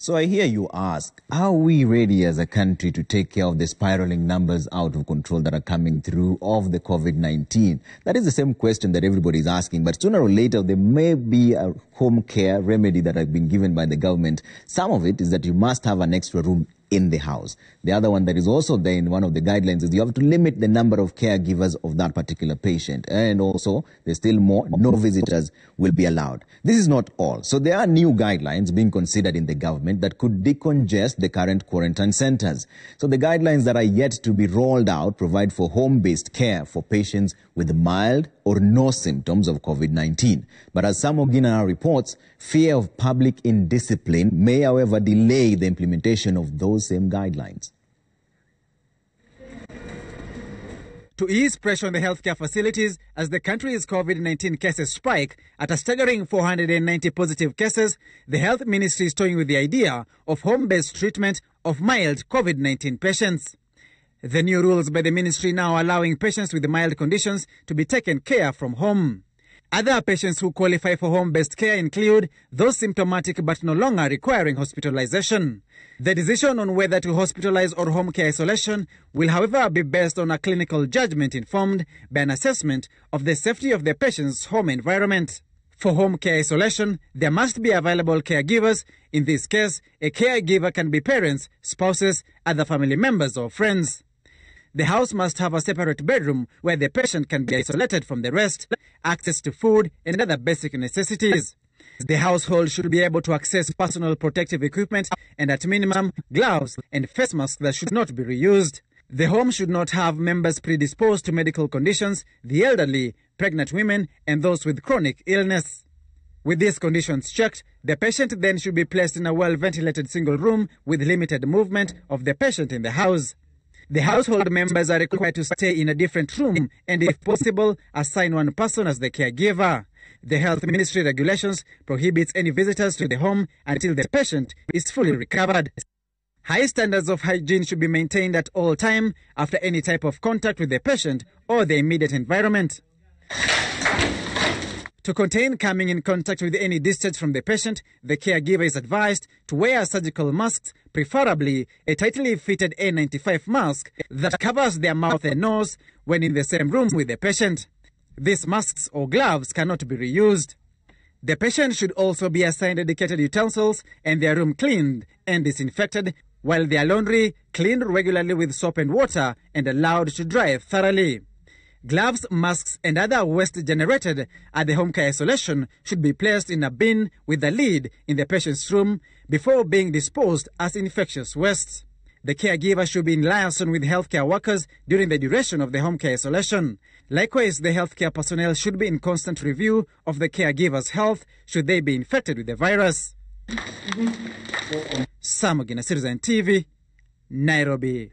So I hear you ask, are we ready as a country to take care of the spiraling numbers out of control that are coming through of the COVID-19? That is the same question that everybody is asking, but sooner or later there may be a home care remedy that has been given by the government. Some of it is that you must have an extra room in the house. The other one that is also there in one of the guidelines is you have to limit the number of caregivers of that particular patient. And also, there's still more, no visitors will be allowed. This is not all. So there are new guidelines being considered in the government that could decongest the current quarantine centers. So the guidelines that are yet to be rolled out provide for home-based care for patients with mild or no symptoms of COVID-19. But as Sam Ogina reports, fear of public indiscipline may, however, delay the implementation of those same guidelines. To ease pressure on the healthcare facilities as the country's COVID-19 cases spike at a staggering 490 positive cases, the Health Ministry is toying with the idea of home-based treatment of mild COVID-19 patients. The new rules by the ministry now allowing patients with mild conditions to be taken care from home. Other patients who qualify for home-based care include those symptomatic but no longer requiring hospitalization. The decision on whether to hospitalize or home care isolation will, however, be based on a clinical judgment informed by an assessment of the safety of the patient's home environment. For home care isolation, there must be available caregivers. In this case, a caregiver can be parents, spouses, other family members, or friends. The house must have a separate bedroom where the patient can be isolated from the rest, access to food and other basic necessities. The household should be able to access personal protective equipment and at minimum, gloves and face masks that should not be reused. The home should not have members predisposed to medical conditions, the elderly, pregnant women and those with chronic illness. With these conditions checked, the patient then should be placed in a well-ventilated single room with limited movement of the patient in the house. The household members are required to stay in a different room and, if possible, assign one person as the caregiver. The Health Ministry regulations prohibits any visitors to the home until the patient is fully recovered. High standards of hygiene should be maintained at all time after any type of contact with the patient or the immediate environment. To contain coming in contact with any distance from the patient, the caregiver is advised to wear surgical masks, preferably a tightly fitted N95 mask that covers their mouth and nose when in the same room with the patient. These masks or gloves cannot be reused. The patient should also be assigned dedicated utensils and their room cleaned and disinfected, while their laundry cleaned regularly with soap and water and allowed to dry thoroughly. Gloves, masks and other waste generated at the home care isolation should be placed in a bin with a lid in the patient's room before being disposed as infectious waste. The caregiver should be in liaison with healthcare workers during the duration of the home care isolation. Likewise, the healthcare personnel should be in constant review of the caregiver's health should they be infected with the virus. Sam Ogina, Citizen TV, Nairobi.